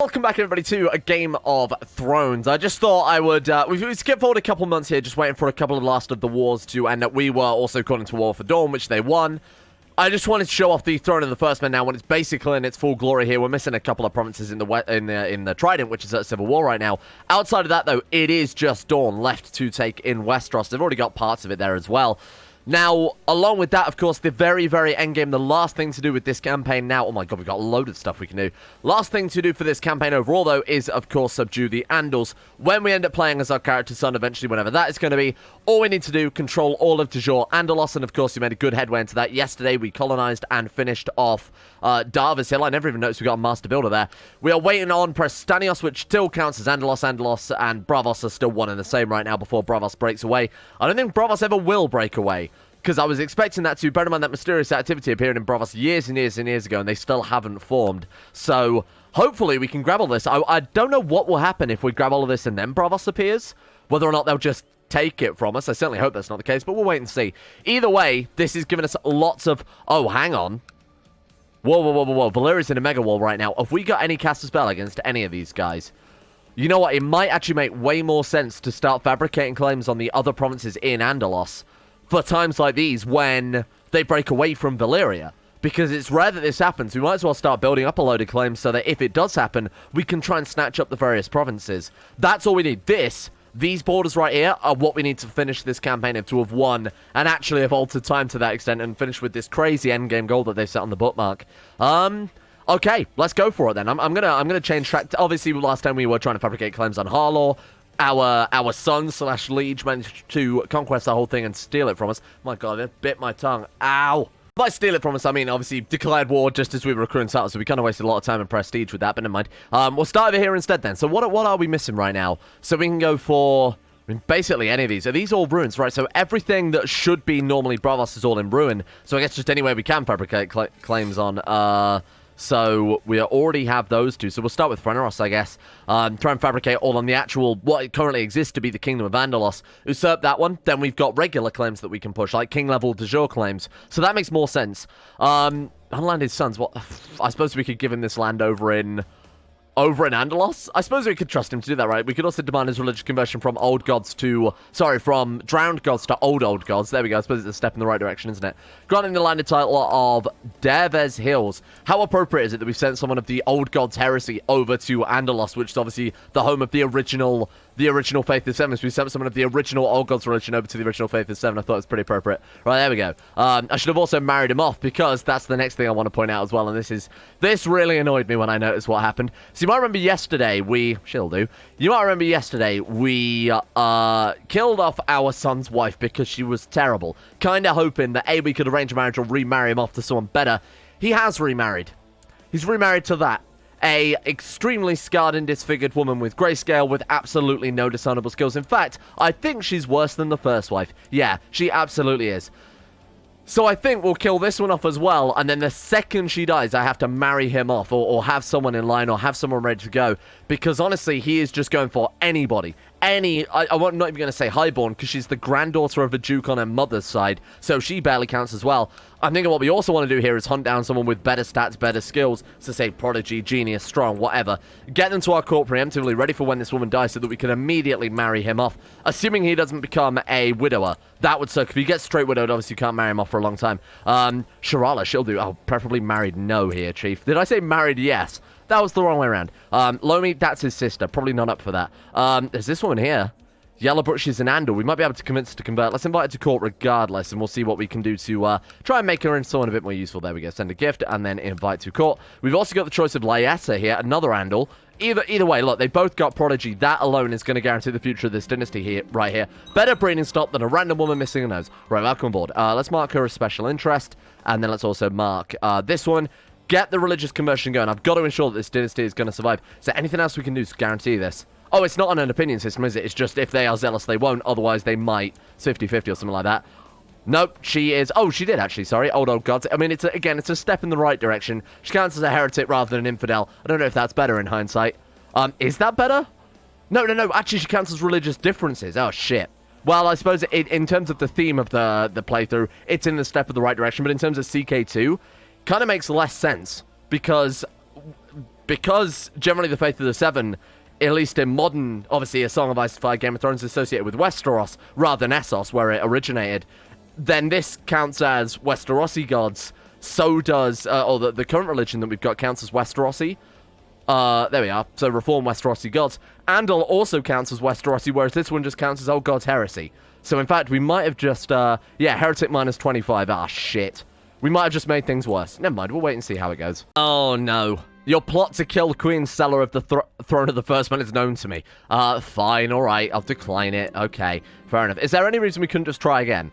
Welcome back, everybody, to a Game of Thrones. I just thought I would, we skip forward a couple months here, just waiting for a couple of Last of the Wars to end up. We were also called into war for Dorne, which they won. I just wanted to show off the Throne of the First Men now when it's basically in its full glory here. We're missing a couple of provinces in the Trident, which is at civil war right now. Outside of that, though, it is just Dorne left to take in Westeros. They've already got parts of it there as well. Now, along with that, of course, the very, very end game, the last thing to do with this campaign now... Oh my god, we've got a load of stuff we can do. Last thing to do for this campaign overall, though, is, of course, subdue the Andals. When we end up playing as our character's son, eventually, whenever that is going to be, all we need to do, control all of Andalos, and, of course, we made a good headway into that. Yesterday, we colonized and finished off Darvis Hill. I never even noticed we got a master builder there. We are waiting on Prestanios, which still counts as Andalos. Andalos and Braavos are still one and the same right now before Braavos breaks away. I don't think Braavos ever will break away, because I was expecting that to. Bear in mind that mysterious activity appeared in Braavos years and years and years ago, and they still haven't formed. So, hopefully we can grab all this. I don't know what will happen if we grab all of this and then Braavos appears. Whether or not they'll just take it from us. I certainly hope that's not the case, but we'll wait and see. Either way, this is giving us lots of... Oh, hang on. Whoa, whoa, whoa, whoa, whoa. Valeria's in a mega wall right now. Have we got any cast a spell against any of these guys? You know what? It might actually make way more sense to start fabricating claims on the other provinces in Andalos for times like these when they break away from Valyria. Because it's rare that this happens. We might as well start building up a load of claims so that if it does happen, we can try and snatch up the various provinces. That's all we need. These borders right here are what we need to finish this campaign and to have won and actually have altered time to that extent and finish with this crazy endgame goal that they've set on the bookmark. Okay, let's go for it then. I'm gonna change track. Obviously, last time we were trying to fabricate claims on Harlaw. Our son / liege managed to conquest the whole thing and steal it from us. My god, it bit my tongue. Ow. By steal it from us, I mean, obviously, declared war just as we were recruiting settlers, so we kind of wasted a lot of time and prestige with that, but never mind. We'll start over here instead then. So what are we missing right now? So we can go for... I mean, basically any of these. Are these all ruins, right? So everything that should be normally Braavos is all in ruin. So I guess just any way we can fabricate claims on... So we already have those two. So we'll start with Freneros, I guess. Try and fabricate all on the actual, what currently exists to be the Kingdom of Andalos. Usurp that one. Then we've got regular claims that we can push, like king level de jure claims. So that makes more sense. Unlanded sons. What? I suppose we could give him this land over in Andalos? I suppose we could trust him to do that, right? We could also demand his religious conversion from old gods to... Sorry, from drowned gods to old gods. There we go. I suppose it's a step in the right direction, isn't it? Granting the landed title of Dervez Hills. How appropriate is it that we've sent someone of the old gods heresy over to Andalos, which is obviously the home of the original Faith of Seven. So we sent someone of the original old gods religion over to the original Faith of Seven. I thought it was pretty appropriate. Right, there we go. I should have also married him off, because that's the next thing I want to point out as well. And this really annoyed me when I noticed what happened. So you might remember yesterday You might remember yesterday we killed off our son's wife because she was terrible. Kind of hoping that A, we could arrange a marriage or remarry him off to someone better. He has remarried. He's remarried to that. A extremely scarred and disfigured woman with grayscale with absolutely no discernible skills. In fact, I think she's worse than the first wife. Yeah, she absolutely is. So I think we'll kill this one off as well, and then the second she dies, I have to marry him off, or have someone in line, or have someone ready to go, because honestly, he is just going for anybody. I'm not even going to say highborn, because she's the granddaughter of a duke on her mother's side, so she barely counts as well. I'm thinking what we also want to do here is hunt down someone with better stats, better skills, so say prodigy, genius, strong, whatever. Get them to our court preemptively, ready for when this woman dies, so that we can immediately marry him off, assuming he doesn't become a widower. That would suck. If he gets straight widowed, obviously you can't marry him off for a long time. Sharala, she'll do. Oh, preferably married no here, Chief. Did I say married? Yes. That was the wrong way around. Lomi, that's his sister. Probably not up for that. There's this woman here. Yellowbrook, she's an Andal. We might be able to convince her to convert. Let's invite her to court regardless, and we'll see what we can do to try and make her into someone a bit more useful. There we go. Send a gift, and then invite to court. We've also got the choice of Lyessa here, another Andal. Either way, look, they both got prodigy. That alone is going to guarantee the future of this dynasty here, right here. Better breeding stock than a random woman missing a nose. Right, welcome on board. Let's mark her as special interest, and then let's also mark this one. Get the religious conversion going. I've got to ensure that this dynasty is going to survive. Is there anything else we can do to guarantee this? Oh, it's not on an opinion system, is it? It's just if they are zealous, they won't. Otherwise, they might. It's 50-50 or something like that. Nope, she is... Oh, she did, actually. Sorry. Old gods. I mean, again, it's a step in the right direction. She counts as a heretic rather than an infidel. I don't know if that's better in hindsight. Is that better? No. Actually, she counts as religious differences. Oh, shit. Well, I suppose in terms of the theme of the playthrough, it's in the step of the right direction. But in terms of CK2, kind of makes less sense. Because because generally the Faith of the Seven, at least in modern, obviously A Song of Ice and Fire, Game of Thrones, is associated with Westeros rather than Essos, where it originated, then this counts as Westerosi gods. So does, or the current religion that we've got counts as Westerosi. There we are. So Reform Westerosi gods. Andal also counts as Westerosi, whereas this one just counts as Old Gods Heresy. So in fact, we might have just, yeah, Heretic minus 25. Ah, shit. We might have just made things worse. Never mind, we'll wait and see how it goes. Oh, no. Your plot to kill Queen Seller of the Throne of the First Man is known to me. Fine, alright, I'll decline it. Okay, fair enough. Is there any reason we couldn't just try again?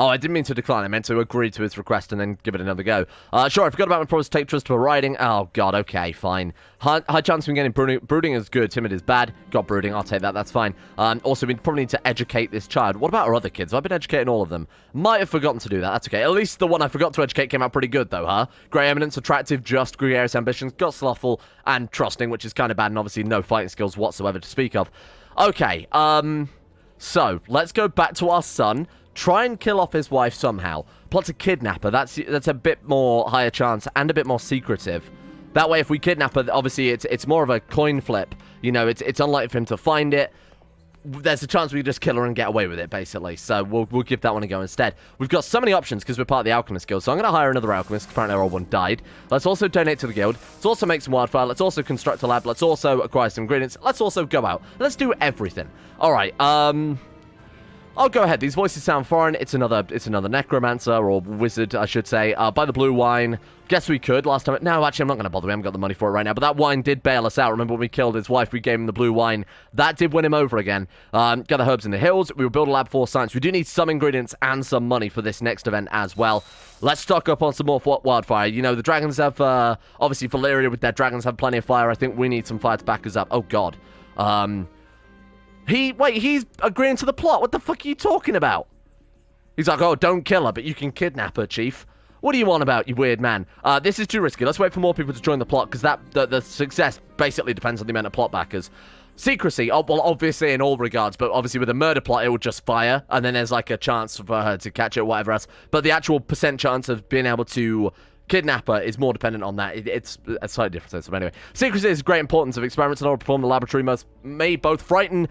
Oh, I didn't mean to decline. I meant to agree to his request and then give it another go. Sure, I forgot about my promise to take trust for riding. Oh, God, okay, fine. High chance of getting brooding. Brooding is good, timid is bad. Got brooding, I'll take that, that's fine. Also, we probably need to educate this child. What about our other kids? I've been educating all of them. Might have forgotten to do that, that's okay. At least the one I forgot to educate came out pretty good, though, huh? Grey Eminence, attractive, just, gregarious ambitions, got slothful, and trusting, which is kind of bad, and obviously no fighting skills whatsoever to speak of. Okay, so, let's go back to our son. Try and kill off his wife somehow. Plot to kidnap her. That's a bit more higher chance and a bit more secretive. That way, if we kidnap her, obviously it's more of a coin flip. You know, it's unlikely for him to find it. There's a chance we just kill her and get away with it, basically. So we'll give that one a go instead. We've got so many options because we're part of the Alchemist Guild. So I'm going to hire another Alchemist. Apparently our old one died. Let's also donate to the guild. Let's also make some wildfire. Let's also construct a lab. Let's also acquire some ingredients. Let's also go out. Let's do everything. All right. I'll go ahead. These voices sound foreign. It's another necromancer, or wizard, I should say. Buy the blue wine. Guess we could last time. No, actually, I'm not going to bother. We haven't got the money for it right now. But that wine did bail us out. Remember when we killed his wife, we gave him the blue wine. That did win him over again. Got the herbs in the hills. We will build a lab for science. We do need some ingredients and some money for this next event as well. Let's stock up on some more wildfire. You know, the dragons have, obviously, Valyria with their dragons have plenty of fire. I think we need some fire to back us up. Oh, God. He's agreeing to the plot. What the fuck are you talking about? He's like, oh, don't kill her, but you can kidnap her, chief. What do you want about, you weird man? This is too risky. Let's wait for more people to join the plot, because the success basically depends on the amount of plot backers. Secrecy, oh, well, obviously in all regards, but obviously with a murder plot, it will just fire, and then there's like a chance for her to catch it or whatever else. But the actual percent chance of being able to kidnap her is more dependent on that. It's a slightly different sense. Anyway, secrecy is great importance of experiments in order to perform the laboratory may both frighten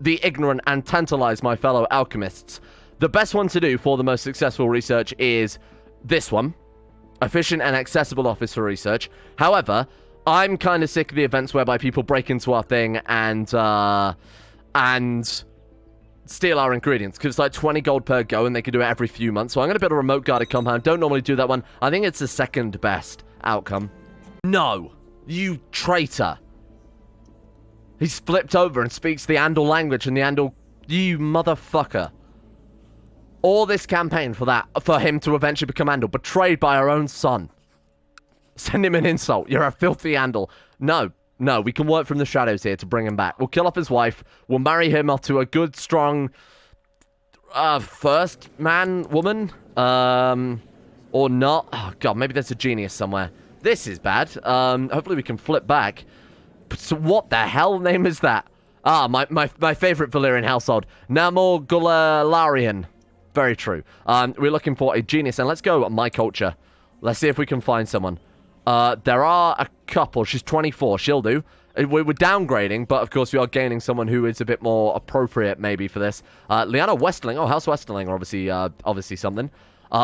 the ignorant and tantalize my fellow alchemists. The best one to do for the most successful research is this one. Efficient and accessible office for research. However, I'm kind of sick of the events whereby people break into our thing and steal our ingredients, because it's like 20 gold per go and they can do it every few months. So I'm going to build a remote guarded compound. Don't normally do that one. I think it's the second best outcome. No, you traitor. He's flipped over and speaks the Andal language, and the Andal... You motherfucker. All this campaign for him to eventually become Andal, betrayed by our own son. Send him an insult. You're a filthy Andal. No, we can work from the shadows here to bring him back. We'll kill off his wife. We'll marry him off to a good, strong... first man, woman? Or not. Oh, God, maybe there's a genius somewhere. This is bad. Hopefully we can flip back. So what the hell name is that? Ah, my favorite Valyrian household. Namor Gulalarian. Very true. We're looking for a genius, and let's go my culture. Let's see if we can find someone. There are a couple. She's 24. She'll do. We're downgrading, but of course we are gaining someone who is a bit more appropriate maybe for this. Lyanna Westerling. Oh, House Westerling are obviously something. We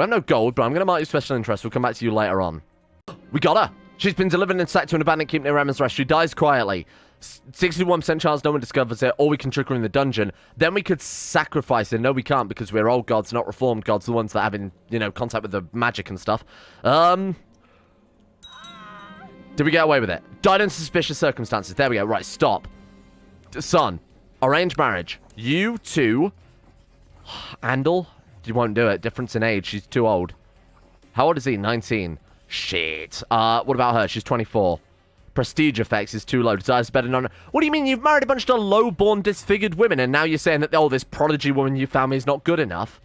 have no gold, but I'm going to mark you special interest. We'll come back to you later on. We got her. She's been delivered and sacked to an abandoned keep near Emma's Rest. She dies quietly. 61% chance no one discovers it, or we can trick her in the dungeon. Then we could sacrifice her. No, we can't, because we're old gods, not reformed gods, the ones that have in, contact with the magic and stuff. Did we get away with it? Died in suspicious circumstances. There we go. Right, stop. Son, arranged marriage. You two... Andal? You won't do it. Difference in age. She's too old. How old is he? 19. Shit. What about her? She's 24. Prestige effects is too low. Desires better than... What do you mean? You've married a bunch of low-born, disfigured women, and now you're saying that, oh, this prodigy woman you found me is not good enough?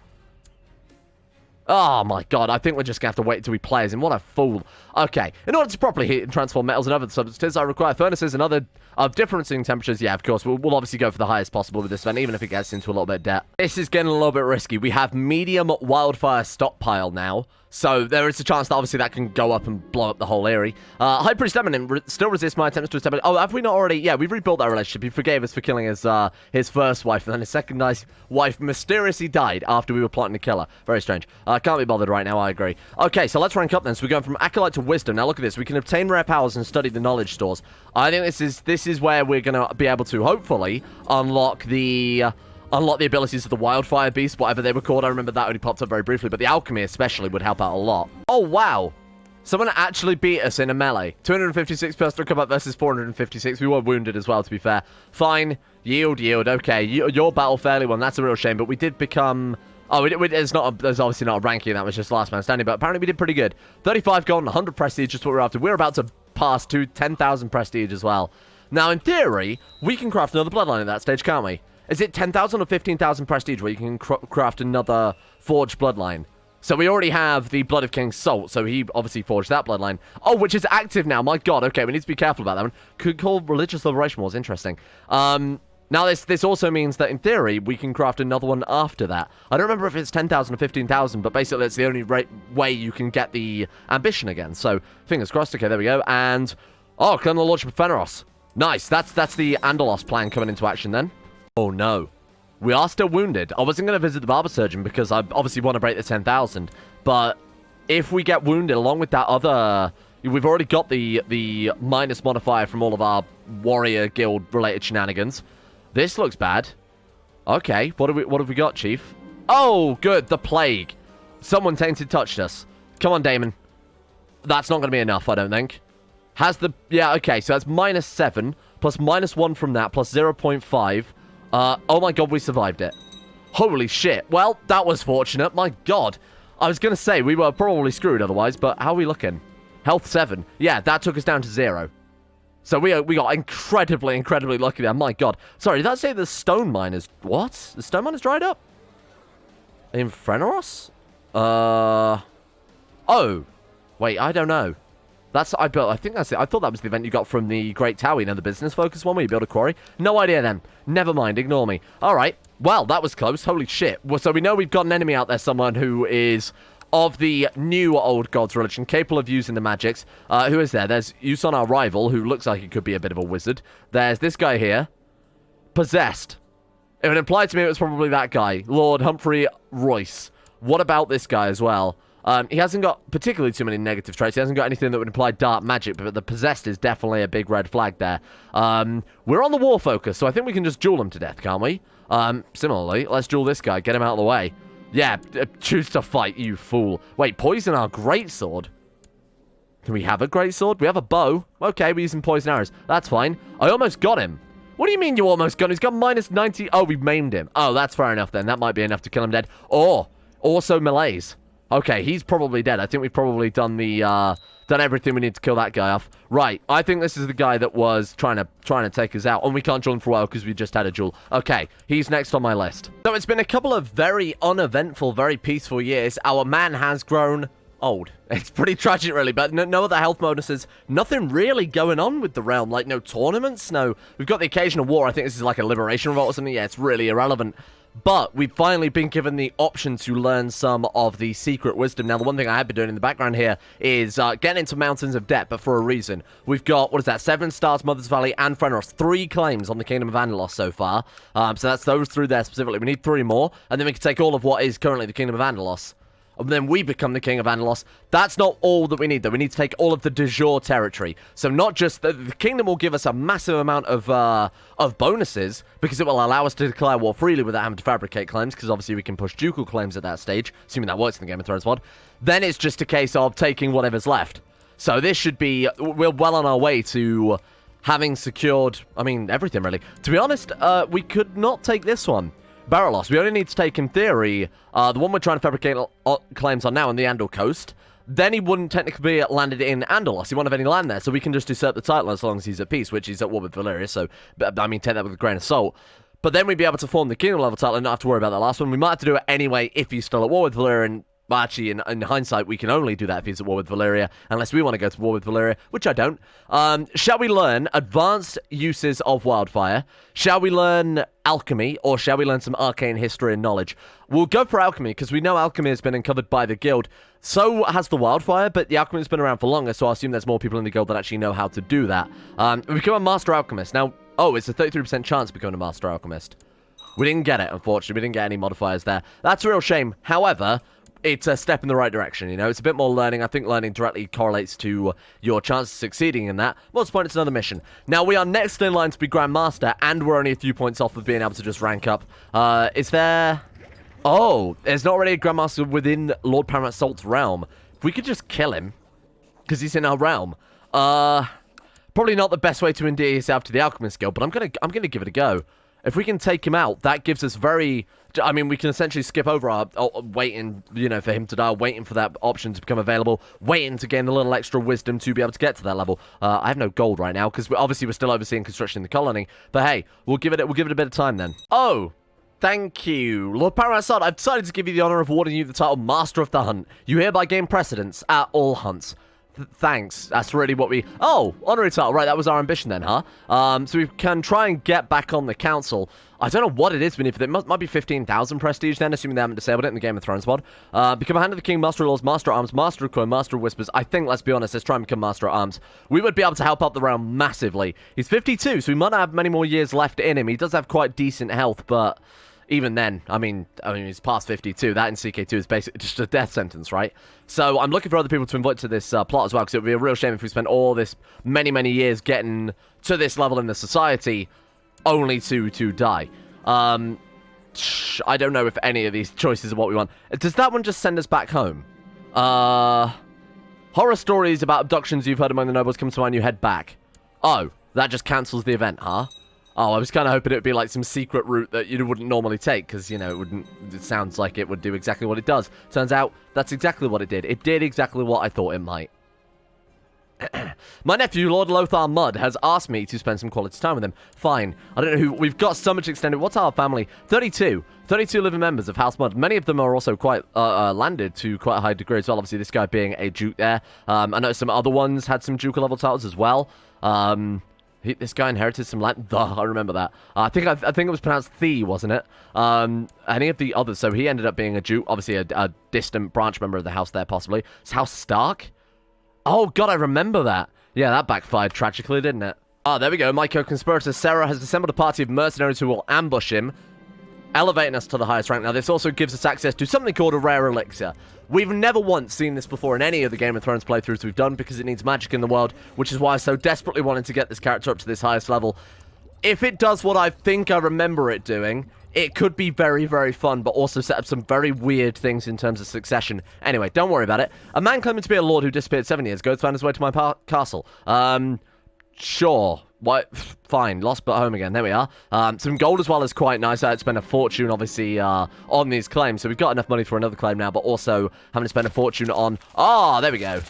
Oh my god, I think we're just going to have to wait until we play as him. What a fool. Okay, in order to properly heat and transform metals and other substances, I require furnaces and other of differing temperatures. Yeah, of course, we'll obviously go for the highest possible with this event, even if it gets into a little bit of debt. This is getting a little bit risky. We have medium wildfire stockpile now, so there is a chance that obviously that can go up and blow up the whole area. High Priest Eminent still resists my attempts to establish... Oh, have we not already... Yeah, we've rebuilt that relationship. He forgave us for killing his first wife, and then his second wife mysteriously died after we were plotting to kill her. Very strange. Can't be bothered right now, I agree. Okay, so let's rank up then. So we're going from Acolyte to Wisdom. Now look at this. We can obtain rare powers and study the knowledge stores. I think this is where we're going to be able to, hopefully, unlock the abilities of the Wildfire Beast, whatever they were called. I remember that only popped up very briefly, but the Alchemy especially would help out a lot. Oh, wow. Someone actually beat us in a melee. 256 personal combat versus 456. We were wounded as well, to be fair. Fine. Yield. Okay, your battle fairly won. That's a real shame, but we did become... Oh, there's obviously not a ranking. That was just last man standing, but apparently we did pretty good. 35 gold and 100 prestige is what we're after. We're about to pass to 10,000 prestige as well. Now, in theory, we can craft another bloodline at that stage, can't we? Is it 10,000 or 15,000 prestige where you can craft another forged bloodline? So we already have the Blood of King Salt, so he obviously forged that bloodline. Oh, which is active now. My god, okay, we need to be careful about that one. Could call Religious Liberation Wars, interesting. Now, this also means that, in theory, we can craft another one after that. I don't remember if it's 10,000 or 15,000, but basically it's the only way you can get the ambition again. So, fingers crossed. Okay, there we go. And, oh, Colonel Lordship of Feneros. Nice. That's the Andalos plan coming into action then. Oh, no. We are still wounded. I wasn't going to visit the Barber Surgeon because I obviously want to break the 10,000. But if we get wounded along with that other... We've already got the minus modifier from all of our Warrior Guild-related shenanigans. This looks bad. Okay, what have we got, Chief? Oh, good, the Plague. Someone tainted touched us. Come on, Damon. That's not going to be enough, I don't think. Yeah, okay, so that's -7, plus -1 from that, plus 0.5. Oh my god, we survived it. Holy shit. Well, that was fortunate. My god. I was going to say, we were probably screwed otherwise, but how are we looking? Health 7. Yeah, that took us down to 0. So we got incredibly lucky there. My god. Sorry, did that say the stone mine is... What? The stone mine is dried up? In Feneros? Oh. Wait, I don't know. I think that's it. I thought that was the event you got from the Great Tower, you know, the business focus one where you build a quarry. No idea then. Never mind, ignore me. Alright. Well, that was close. Holy shit. Well, so we know we've got an enemy out there, someone who is... of the new old gods religion, capable of using the magics. Who is there? There's Yuson, our rival, who looks like he could be a bit of a wizard. There's this guy here. Possessed. If it implied to me it was probably that guy, Lord Humphrey Royce. What about this guy as well? He hasn't got particularly too many negative traits. He hasn't got anything that would imply dark magic, but the possessed is definitely a big red flag there. We're on the war focus, so I think we can just duel him to death, can't we? Similarly, let's duel this guy. Get him out of the way. Yeah, choose to fight, you fool. Wait, poison our greatsword? Can we have a greatsword? We have a bow. Okay, we're using poison arrows. That's fine. I almost got him. What do you mean you almost got him? He's got -90. Oh, we maimed him. Oh, that's fair enough then. That might be enough to kill him dead. Or, also melees. Okay, he's probably dead. I think we've probably done done everything we need to kill that guy off. Right, I think this is the guy that was trying to take us out. And we can't duel him for a while because we just had a duel. Okay, he's next on my list. So it's been a couple of very uneventful, very peaceful years. Our man has grown old. It's pretty tragic, really, but no other health bonuses. Nothing really going on with the realm. Like, no tournaments, no... We've got the occasional war. I think this is like a liberation revolt or something. Yeah, it's really irrelevant. But we've finally been given the option to learn some of the secret wisdom. Now, the one thing I have been doing in the background here is getting into Mountains of Debt, but for a reason. We've got, what is that, 7 Stars, Mother's Valley, and Feneros. 3 claims on the Kingdom of Andalos so far. So that's those 3 there specifically. We need 3 more, and then we can take all of what is currently the Kingdom of Andalos. And then we become the King of Andalos. That's not all that we need, though. We need to take all of the de jure territory. So not just... The kingdom will give us a massive amount of bonuses, because it will allow us to declare war freely without having to fabricate claims, because obviously we can push ducal claims at that stage, assuming that works in the Game of Thrones mod. Then it's just a case of taking whatever's left. So this should be... We're well on our way to having secured... I mean, everything, really. To be honest, we could not take this one. Baralos. We only need to take, in theory, the one we're trying to fabricate claims on now on the Andal coast. Then he wouldn't technically be landed in Andalos. He won't have any land there, so we can just usurp the title as long as he's at peace, which he's at war with Valyria, so, I mean, take that with a grain of salt. But then we'd be able to form the kingdom level title and not have to worry about that last one. We might have to do it anyway if he's still at war with Valyria, and Well, actually, in hindsight, we can only do that if he's at war with Valyria, unless we want to go to war with Valyria, which I don't. Shall we learn advanced uses of wildfire? Shall we learn alchemy, or shall we learn some arcane history and knowledge? We'll go for alchemy, because we know alchemy has been uncovered by the guild. So has the wildfire, but the alchemy has been around for longer, so I assume there's more people in the guild that actually know how to do that. We become a master alchemist. Now, it's a 33% chance of becoming a master alchemist. We didn't get it, unfortunately. We didn't get any modifiers there. That's a real shame. However, it's a step in the right direction, you know? It's a bit more learning. I think learning directly correlates to your chance of succeeding in that. What's the point? It's another mission. Now, we are next in line to be Grandmaster, and we're only a few points off of being able to just rank up. Is there... Oh, there's not already a Grandmaster within Lord Paramount Salt's realm. If we could just kill him, because he's in our realm. Probably not the best way to endear yourself to the Alchemist Guild, but I'm gonna give it a go. If we can take him out, that gives us very... I mean, we can essentially skip over our waiting, you know, for him to die, waiting for that option to become available, waiting to gain a little extra wisdom to be able to get to that level. I have no gold right now, because obviously we're still overseeing construction in the colony. But hey, we'll give it a bit of time then. Oh, thank you. Lord Paramount Sod, I've decided to give you the honor of awarding you the title Master of the Hunt. You hereby gain precedence at all hunts. Thanks. That's really what we... Oh, honorary title. Right, that was our ambition then, huh? So we can try and get back on the council. I don't know what it is we need for that. It might be 15,000 prestige then, assuming they haven't disabled it in the Game of Thrones mod. Become a Hand of the King, Master of Laws, Master at Arms, Master of Coin, Master of Whispers. I think, let's be honest, let's try and become Master at Arms. We would be able to help out the realm massively. He's 52, so he might not have many more years left in him. He does have quite decent health, but... Even then, I mean, he's past 52. That in CK2 is basically just a death sentence, right? So I'm looking for other people to invite to this plot as well, because it would be a real shame if we spent all this many years getting to this level in the society only to die. I don't know if any of these choices are what we want. Does that one just send us back home? Horror stories about abductions you've heard among the nobles come to mind, you head back. Oh, that just cancels the event, huh? Oh, I was kind of hoping it would be like some secret route that you wouldn't normally take, because, you know, it sounds like it would do exactly what it does. Turns out, that's exactly what it did. It did exactly what I thought it might. My nephew, Lord Lothar Mudd, has asked me to spend some quality time with him. Fine. I don't know who... We've got so much extended... What's our family? 32. 32 living members of House Mudd. Many of them are also quite landed to quite a high degree as well. Obviously, this guy being a duke there. I know some other ones had some ducal level titles as well. This guy inherited some land. I remember that. I think it was pronounced The, wasn't it? Any of the others. So he ended up being a duke. Obviously, a distant branch member of the house there, possibly. It's House Stark? Oh, God, I remember that. Yeah, that backfired tragically, didn't it? Ah, there we go. My co-conspirator, Sarah, has assembled a party of mercenaries who will ambush him, elevating us to the highest rank. Now, this also gives us access to something called a rare elixir. We've never once seen this before in any of the Game of Thrones playthroughs we've done, because it needs magic in the world, which is why I so desperately wanted to get this character up to this highest level. If it does what I think I remember it doing, it could be very fun, but also set up some very weird things in terms of succession. Anyway, don't worry about it. A man claiming to be a lord who disappeared 7 years ago found his way to my castle. Sure. What? Fine. Lost but home again. There we are. Some gold as well is quite nice. I had to spend a fortune, obviously, on these claims. So we've got enough money for another claim now, but also having to spend a fortune on... Ah, there we go.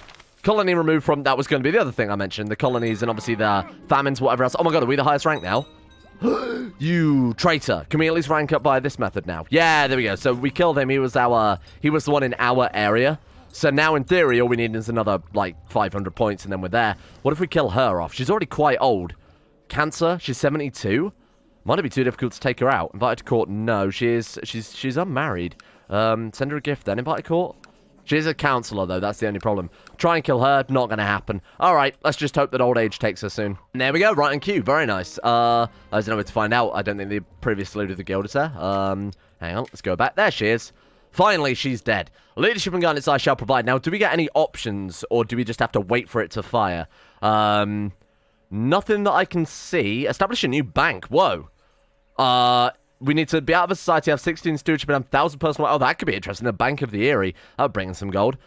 Colony removed from... That was going to be the other thing I mentioned. The colonies and obviously the famines, whatever else. Oh my God, are we the highest rank now? You traitor. Can we at least rank up by this method now? Yeah, there we go. So we killed him. He was the one in our area. So now, in theory, all we need is another, like, 500 points, and then we're there. What if we kill her off? She's already quite old. Cancer? She's 72? Might it be too difficult to take her out? Invited to court? No, she's unmarried. Send her a gift then. Invited to court? She's a counselor, though. That's the only problem. Try and kill her. Not going to happen. All right, let's just hope that old age takes her soon. And there we go. Right on cue. Very nice. I don't know where to find out. I don't think the previous leader of the guild is there. Hang on. Let's go back. There she is. Finally, she's dead. Leadership and guidance I shall provide. Now, do we get any options, or do we just have to wait for it to fire? Nothing that I can see. Establish a new bank. Whoa. We need to be out of a society, have 16 stewardship, and have 1,000 personal... Oh, that could be interesting. The Bank of the Eyrie. That would bring in some gold.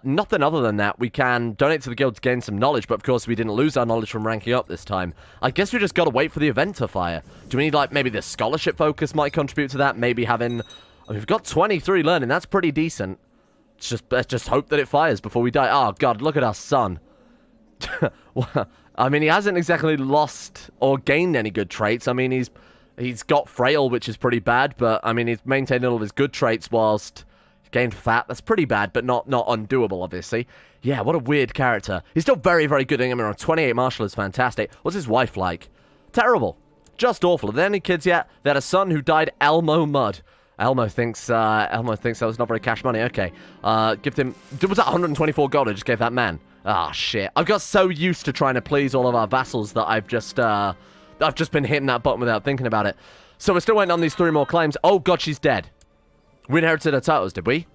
Nothing other than that. We can donate to the guild to gain some knowledge, but of course we didn't lose our knowledge from ranking up this time. I guess we just got to wait for the event to fire. Do we need, like, maybe the scholarship focus might contribute to that? Maybe having... We've got 23 learning. That's pretty decent. Let's just hope that it fires before we die. Oh, God, look at our son. I mean, he hasn't exactly lost or gained any good traits. I mean, he's got frail, which is pretty bad, but, I mean, he's maintained all of his good traits whilst Gained fat. That's pretty bad, but not undoable, obviously. Yeah, what a weird character. He's still very, very good. I mean, 28 martial is fantastic. What's his wife like? Terrible. Just awful. Are there any kids yet? They had a son who died Elmo Mud. Elmo thinks that was not very cash money. Okay. Give him... Was that 124 gold I just gave that man? Ah, shit. I've got so used to trying to please all of our vassals that I've just been hitting that button without thinking about it. So we're still waiting on these 3 more claims. Oh, God, she's dead. We inherited her titles, did we?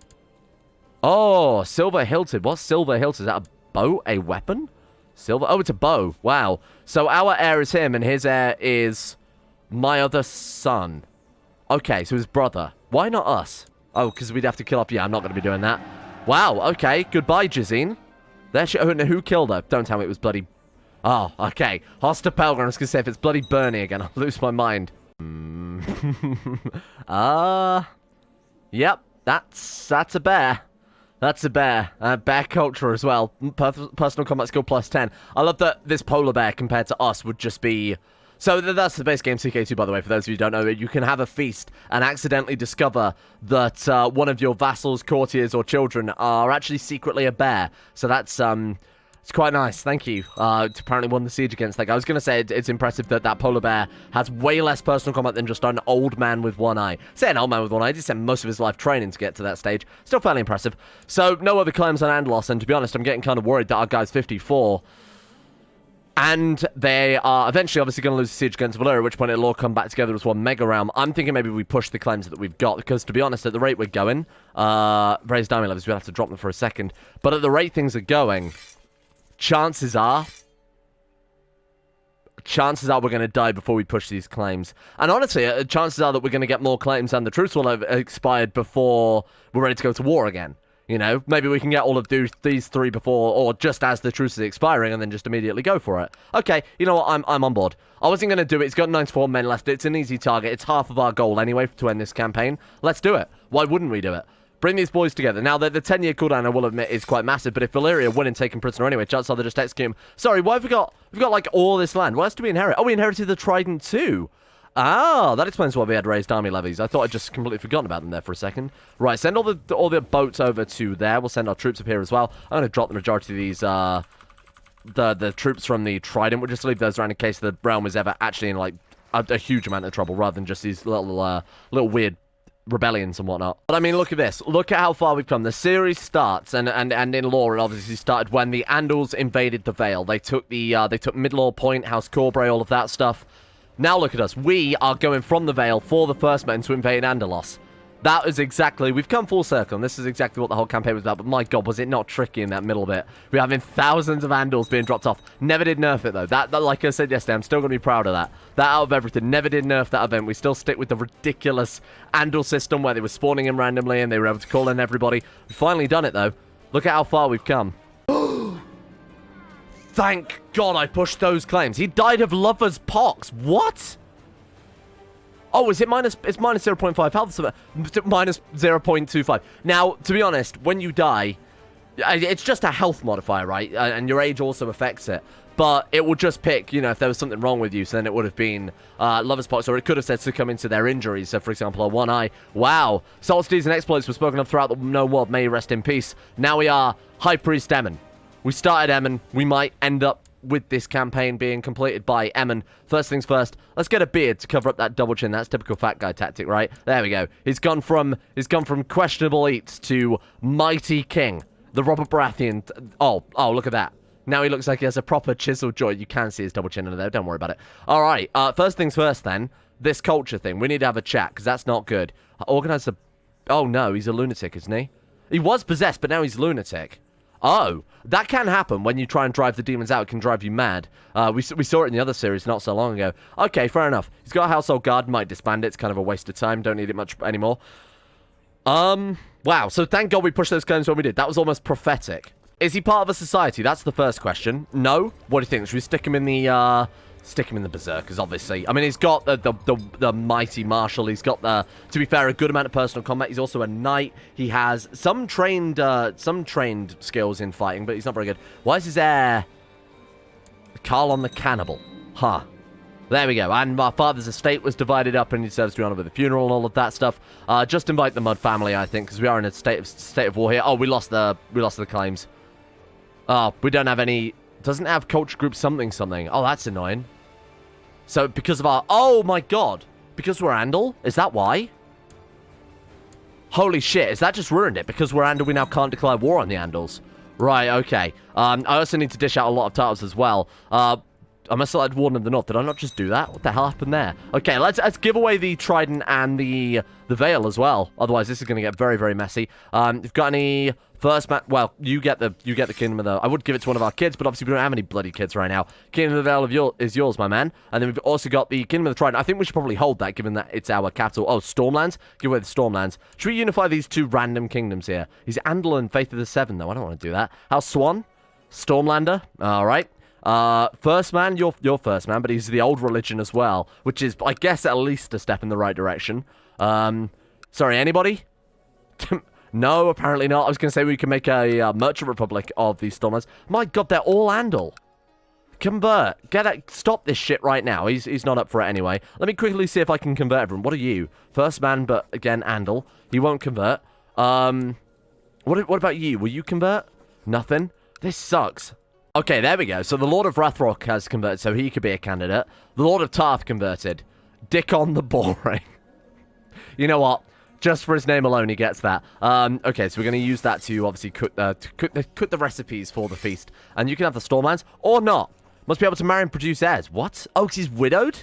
Oh, silver hilted. What's silver hilted? Is that a bow? A weapon? Silver? Oh, it's a bow. Wow. So our heir is him, and his heir is my other son. Okay, so his brother. Why not us? Oh, because we'd have to kill off... Yeah, I'm not going to be doing that. Wow, okay. Goodbye, Jazine. There she... Oh, no, who killed her? Don't tell me it was bloody... Oh, okay. Hosta Pelgrim. I was going to say, if it's bloody Bernie again, I'll lose my mind. Yep, that's a bear. That's a bear. Bear culture as well. Personal combat skill plus 10. I love that this polar bear compared to us would just be... So that's the base game CK2, by the way, for those of you who don't know. You can have a feast and accidentally discover that one of your vassals, courtiers, or children are actually secretly a bear. So that's... It's quite nice, thank you. Apparently won the siege against that guy. I was going to say it's impressive that that polar bear has way less personal combat than just an old man with one eye. Say an old man with one eye, he did spend most of his life training to get to that stage. Still fairly impressive. So, no other claims on Andalos, and to be honest, I'm getting kind of worried that our guy's 54. And they are eventually obviously going to lose the siege against Valyria, at which point it'll all come back together as one mega realm. I'm thinking maybe we push the claims that we've got, because to be honest, at the rate we're going, raise diamond levels, we'll have to drop them for a second. But at the rate things are going... Chances are we're going to die before we push these claims. And honestly, chances are that we're going to get more claims and the truce will have expired before we're ready to go to war again. You know, maybe we can get all of these 3 before, or just as the truce is expiring, and then just immediately go for it. Okay, you know what, I'm on board. I wasn't going to do it. It's got 94 men left. It's an easy target. It's half of our goal anyway to end this campaign. Let's do it. Why wouldn't we do it? Bring these boys together. Now, the 10-year cooldown, I will admit, is quite massive, but if Valyria win and take him prisoner anyway, chances are they just execute him. Sorry, why have we got... We've got, like, all this land. What else do we inherit? Oh, we inherited the Trident too. Ah, that explains why we had raised army levies. I thought I'd just completely forgotten about them there for a second. Right, send all the boats over to there. We'll send our troops up here as well. I'm going to drop the majority of these, the troops from the Trident. We'll just leave those around in case the realm is ever actually in, like, a huge amount of trouble, rather than just these little weird rebellions and whatnot. But I mean, look at this. Look at how far we've come. The series starts, and in lore, it obviously started when the Andals invaded the Vale. They took Midlaw Point, House Corbray, all of that stuff. Now look at us. We are going from the Vale for the First Men to invade Andalos. That is exactly... We've come full circle, and this is exactly what the whole campaign was about. But my God, was it not tricky in that middle bit? We're having thousands of Andals being dropped off. Never did nerf it, though. That, like I said yesterday, I'm still going to be proud of that. That out of everything, never did nerf that event. We still stick with the ridiculous Andal system where they were spawning in randomly and they were able to call in everybody. We've finally done it, though. Look at how far we've come. Thank God I pushed those claims. He died of lover's pox. What? Oh, is it minus... It's minus 0.5 health. Minus 0.25. Now, to be honest, when you die, it's just a health modifier, right? And your age also affects it. But it will just pick, you know, if there was something wrong with you, so then it would have been lover's pox, or it could have said succumb into their injuries. So, for example, a one eye. Wow. Salts, deeds, and exploits were spoken of throughout the known world. May he rest in peace. Now we are High Priest Emmon. We started Emmon. We might end up with this campaign being completed by Emmon. First things first, let's get a beard to cover up that double chin. That's typical fat guy tactic, right? There we go. He's gone from questionable eats to mighty king. The Robert Baratheon. Oh, look at that. Now he looks like he has a proper chiseled jaw. You can see his double chin under there. Don't worry about it. All right. First things first, then. This culture thing. We need to have a chat, because that's not good. Organize a... Oh, no. He's a lunatic, isn't he? He was possessed, but now he's lunatic. Oh, that can happen when you try and drive the demons out. It can drive you mad. We saw it in the other series not so long ago. Okay, fair enough. He's got a household guard. Might disband it. It's kind of a waste of time. Don't need it much anymore. Wow. So thank God we pushed those claims when we did. That was almost prophetic. Is he part of a society? That's the first question. No? What do you think? Should we stick him in the, berserkers, obviously. I mean, he's got the mighty martial. He's got to be fair, a good amount of personal combat. He's also a knight. He has some trained skills in fighting, but he's not very good. Why is his heir Carl on the Cannibal? Huh. There we go. And my father's estate was divided up and he deserves to be honored with a funeral and all of that stuff. Just invite the Mud family, I think, because we are in a state of war here. Oh, we lost the claims. Oh, we don't have any... Doesn't have culture group something. Oh, that's annoying. So, because of our... Oh, my God. Because we're Andal? Is that why? Holy shit. Has that just ruined it? Because we're Andal, we now can't declare war on the Andals. Right, okay. I also need to dish out a lot of titles as well. I must have selected Warden of the North. Did I not just do that? What the hell happened there? Okay, let's give away the Trident and the Veil as well. Otherwise, this is going to get very, very messy. You've got any first man? Well, you get the Kingdom of the... I would give it to one of our kids, but obviously we don't have any bloody kids right now. Kingdom of the Veil is yours, my man. And then we've also got the Kingdom of the Trident. I think we should probably hold that, given that it's our capital. Oh, Stormlands? Give away the Stormlands. Should we unify these two random kingdoms here? He's Andal and Faith of the Seven, though. I don't want to do that. House Swan? Stormlander? All right. First man, you're first man, but he's the old religion as well, which is, I guess, at least a step in the right direction. Sorry, anybody? No, apparently not. I was going to say we can make a merchant republic of these Stormers. My God, they're all Andal. Convert. Stop this shit right now. He's not up for it anyway. Let me quickly see if I can convert everyone. What are you? First man, but again, Andal. He won't convert. What about you? Will you convert? Nothing. This sucks. Okay, there we go. So the Lord of Rathrock has converted, so he could be a candidate. The Lord of Tarth converted. Dick on the boring. You know what? Just for his name alone, he gets that. Okay, so we're going to use that to obviously cook the recipes for the feast. And you can have the Stormlands, or not. Must be able to marry and produce heirs. What? Oh, 'cause he's widowed?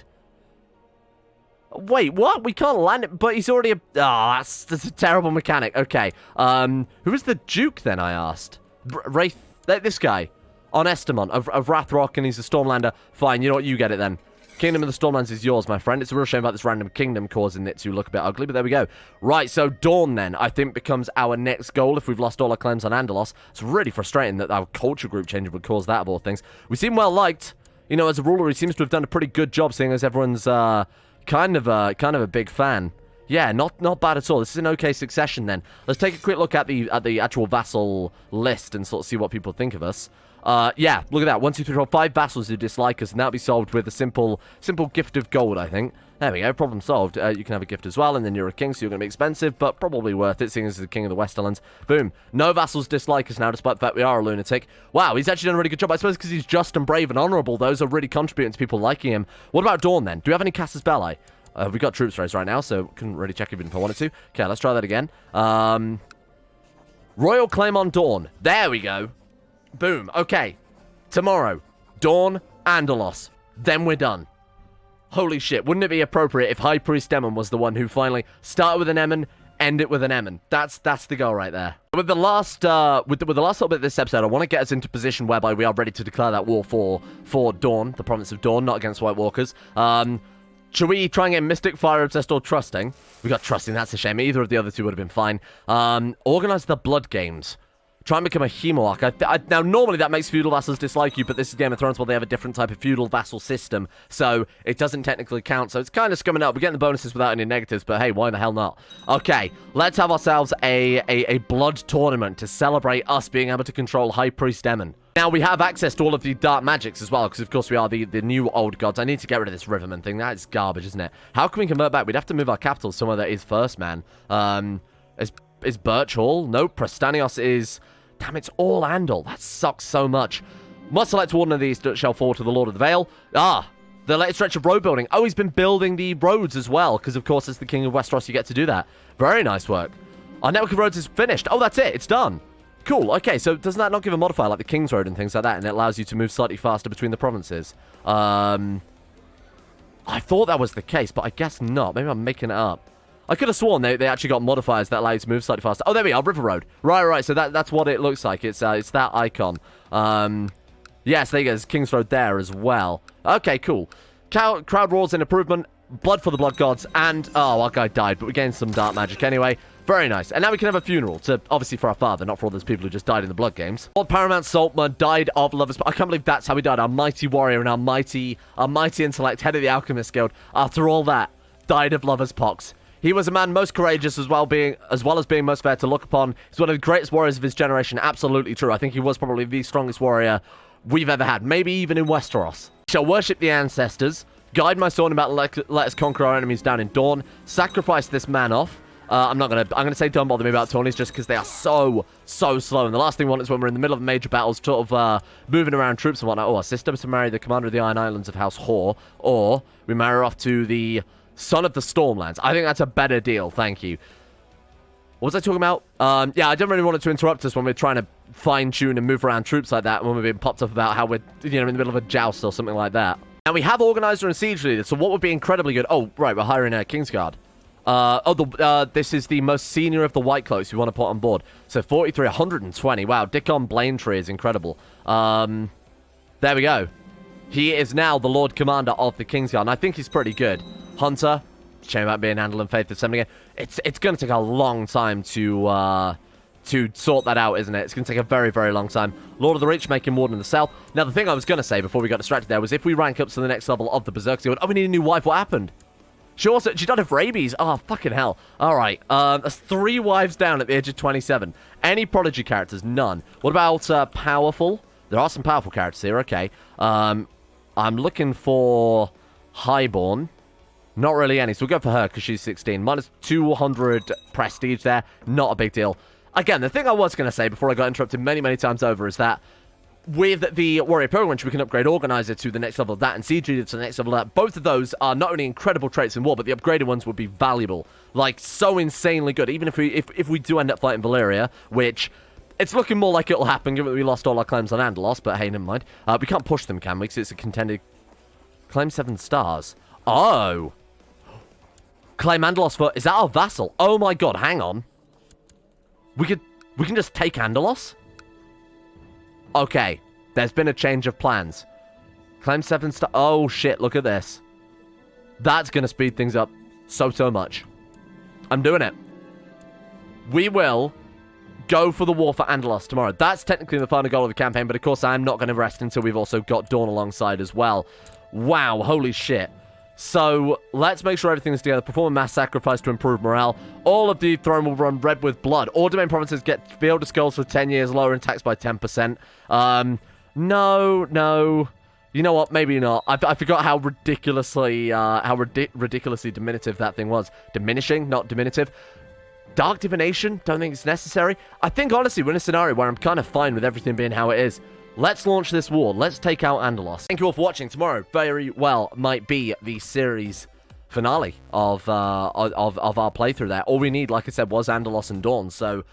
Wait, what? We can't land it, but he's already a... Oh, that's a terrible mechanic. Okay. Who is the Duke, then, I asked? Wraith... This guy. On Estamon of Rathrock, and he's a Stormlander. Fine, you know what? You get it then. Kingdom of the Stormlands is yours, my friend. It's a real shame about this random kingdom causing it to look a bit ugly, but there we go. Right, so Dorne, then, I think becomes our next goal if we've lost all our claims on Andalos. It's really frustrating that our culture group change would cause that, of all things. We seem well liked. You know, as a ruler, he seems to have done a pretty good job, seeing as everyone's kind of a big fan. Yeah, not bad at all. This is an okay succession, then. Let's take a quick look at the actual vassal list and sort of see what people think of us. Yeah, look at that. 1, 2, 3, 4, 5 vassals who dislike us, and that'll be solved with a simple gift of gold, I think. There we go, problem solved. You can have a gift as well, and then you're a king, so you're going to be expensive, but probably worth it, seeing as the king of the Westerlands. Boom. No vassals dislike us now, despite the fact we are a lunatic. Wow, he's actually done a really good job. I suppose because he's just and brave and honourable, those are really contributing to people liking him. What about Dorne, then? Do we have any Casus Belli? We've got troops raised right now, so couldn't really check even if I wanted to. Okay, let's try that again. Royal claim on Dorne. There we go. Boom. Okay. Tomorrow, Dorne, Andalos. Then we're done. Holy shit, wouldn't it be appropriate if High Priest Emmon was the one who finally started with an Emmon, end it with an Emmon? That's the goal right there. With the last with the last little bit of this episode, I want to get us into position whereby we are ready to declare that war for Dorne, the province of Dorne, not against White Walkers. Should we try and get Mystic, Fire Obsessed, or Trusting? We got Trusting, that's a shame. Either of the other two would have been fine. Organize the Blood Games. Try and become a Hemoarch. Now, normally that makes feudal vassals dislike you, but this is Game of Thrones where they have a different type of feudal vassal system, so it doesn't technically count. So it's kind of scumming up. We're getting the bonuses without any negatives, but hey, why the hell not? Okay, let's have ourselves a blood tournament to celebrate us being able to control High Priest Emmon. Now, we have access to all of the dark magics as well, because, of course, we are the new old gods. I need to get rid of this Riverman thing. That is garbage, isn't it? How can we convert back? We'd have to move our capital somewhere that is first, man. Is Birch Hall? Nope. Prestanios is... Damn, it's all Andal. That sucks so much. Must select one of these that shall fall to the Lord of the Vale. Ah, the latest stretch of road building. Oh, he's been building the roads as well, because, of course, as the King of Westeros, you get to do that. Very nice work. Our network of roads is finished. Oh, that's it. It's done. Cool. Okay, so doesn't that not give a modifier like the King's Road and things like that, and it allows you to move slightly faster between the provinces? I thought that was the case, but I guess not. Maybe I'm making it up. I could have sworn they actually got modifiers that allow you to move slightly faster. Oh, there we are, River Road. Right, so that's what it looks like. It's that icon. Yes, there you go, there's King's Road there as well. Okay, cool. Crowd roars in improvement, blood for the blood gods, and... Oh, our guy died, but we gained some dark magic anyway. Very nice. And now we can have a funeral, obviously for our father, not for all those people who just died in the Blood Games. Lord Paramount Saltmer died of lovers... I can't believe that's how he died. Our mighty warrior and our mighty intellect, head of the Alchemist Guild, after all that, died of lovers' pox. He was a man most courageous as well as being most fair to look upon. He's one of the greatest warriors of his generation. Absolutely true. I think he was probably the strongest warrior we've ever had. Maybe even in Westeros. Shall worship the ancestors. Guide my sword about let us conquer our enemies down in Dorne. Sacrifice this man off. I'm gonna say don't bother me about Tawnies just because they are so slow. And the last thing we want is when we're in the middle of major battles, sort of moving around troops and whatnot. Oh, our sister to marry the commander of the Iron Islands of House Hoare, or we marry her off to the son of the Stormlands. I think that's a better deal. Thank you. What was I talking about? Yeah, I don't really want it to interrupt us when we're trying to fine-tune and move around troops like that, when we're being popped up about how we're, in the middle of a joust or something like that. Now, we have Organizer and Siege Leader, so what would be incredibly good... Oh, right, we're hiring a Kingsguard. This is the most senior of the White Cloaks we want to put on board. So 43, 120. Wow, Dickon Blaintree is incredible. There we go. He is now the Lord Commander of the Kingsguard, and I think he's pretty good. Hunter, shame about being Andal and Faith Assembly again. It's going to take a long time to sort that out, isn't it? It's going to take a very, very long time. Lord of the Reach making Warden in the south. Now, the thing I was going to say before we got distracted there was if we rank up to the next level of the Berserk Guild, oh, we need a new wife. What happened? She died of rabies. Oh, fucking hell. All right. That's 3 wives down at the age of 27. Any prodigy characters? None. What about powerful? There are some powerful characters here. Okay. I'm looking for Highborn. Not really any, so we'll go for her because she's 16. Minus 200 prestige there. Not a big deal. Again, the thing I was going to say before I got interrupted many, many times over is that with the Warrior Pilgrimage, we can upgrade Organizer to the next level of that and Siege Leader to the next level of that. Both of those are not only incredible traits in war, but the upgraded ones would be valuable. Like, so insanely good. Even if we do end up fighting Valyria, which... It's looking more like it'll happen given that we lost all our claims on Andalos, but hey, never mind. We can't push them, can we? Because it's a contended... Claim 7 stars. Oh! Claim Andalos for... Is that our vassal? Oh my god, hang on. We can just take Andalos? Okay. There's been a change of plans. Claim 7 stars... Oh shit, look at this. That's going to speed things up so much. I'm doing it. We will... go for the war for Andalos tomorrow. That's technically the final goal of the campaign, but of course I'm not going to rest until we've also got Dorne alongside as well. Wow, holy shit. So, let's make sure everything is together. Perform a mass sacrifice to improve morale. All of the throne will run red with blood. All domain provinces get field of skulls for 10 years, lower in tax by 10%. No. You know what? Maybe not. I forgot how ridiculously diminutive that thing was. Diminishing, not diminutive. Dark Divination, don't think it's necessary. I think, honestly, we're in a scenario where I'm kind of fine with everything being how it is. Let's launch this war. Let's take out Andalos. Thank you all for watching. Tomorrow, very well, might be the series finale of our playthrough there. All we need, like I said, was Andalos and Dorne. So,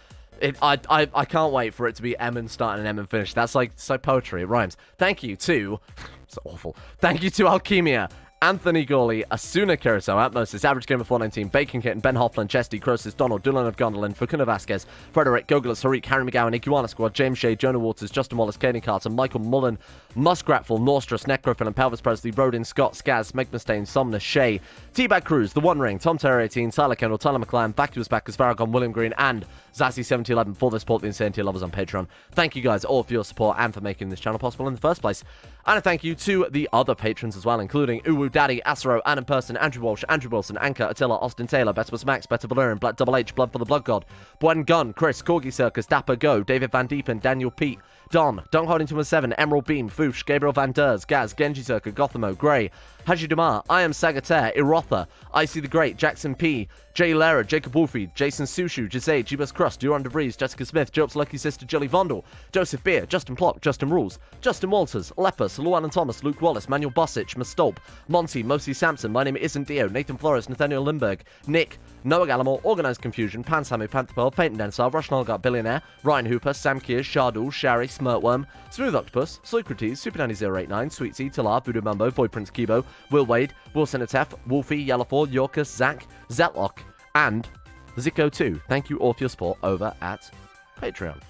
I can't wait for it to be Emmon start and Emmon finish. That's like poetry. It rhymes. Thank you to... It's awful. Thank you to Alchemia, Anthony Gawley, Asuna Kiriso, Atmosis, Average Gamer 419, Bacon Kitten, Ben Hoffland, Chesty, Croesus, Donald, Dylan of Gondolin, Fakuna Vasquez, Frederick, Gogolus, Harik, Harry McGowan, Iguana Squad, James Shea, Jonah Waters, Justin Wallace, Kaden Carter, Michael Mullen, Muskratful, Norstress, Necrophil, and Pelvis Presley, Rodin, Scott, Skaz, Meg Mustaine, Somnus, Shea, Teabag Cruz, The One Ring, Tom Terry 18, Tyler Kendall, Tyler McLean, Vacuous Backers, Farragon, William Green, and Zassy7011 for the support the Insanity Lovers on Patreon. Thank you guys all for your support and for making this channel possible in the first place. And a thank you to the other patrons as well, including Uwu Daddy, Asro, Anna Person, Andrew Walsh, Andrew Wilson, Anchor, Attila, Austin Taylor, Betibus Max, Better Valerian, Black Double H, Blood for the Blood God, Bwen Gun, Chris, Corgi Circus, Dapper Go, David Van Diepen, Daniel Pete, Don, Dunk Hoddington 7, Emerald Beam, Foosh, Gabriel Van Ders, Gaz, Genji Circuit, Gothamo, Grey, Haji Damar, I Am Sagataire, Irotha, Icy the Great, Jackson P, Jay Lara, Jacob Wolfie, Jason Sushu, Jose, Jibus Crust, Duran DeVries, Jessica Smith, Job's Lucky Sister, Jolly Vondel, Joseph Beer, Justin Plop, Justin Rules, Justin Walters, Lepus, Llewellyn Thomas, Luke Wallace, Manuel Bosic, Mastolp, Monty, Mosi Sampson, My Name Isn't Dio, Nathan Flores, Nathaniel Lindberg, Nick, Noah Gallimore, Organised Confusion, Pansamu, Panther Pearl, Peyton Densar, Rush Nolgart, Billionaire, Ryan Hooper, Sam Kears, Shardul, Shari, Smirtworm, Smooth Octopus, Socrates, Super Nanny 089, Sweet Sea, Talar, Voodoo Mumbo, Boy Prince Kibo, Will Wade, Wilson Atef, Wolfie, Yellowford, Yorkus, Zach, Zetlock, and CK2. Thank you all for your support over at Patreon.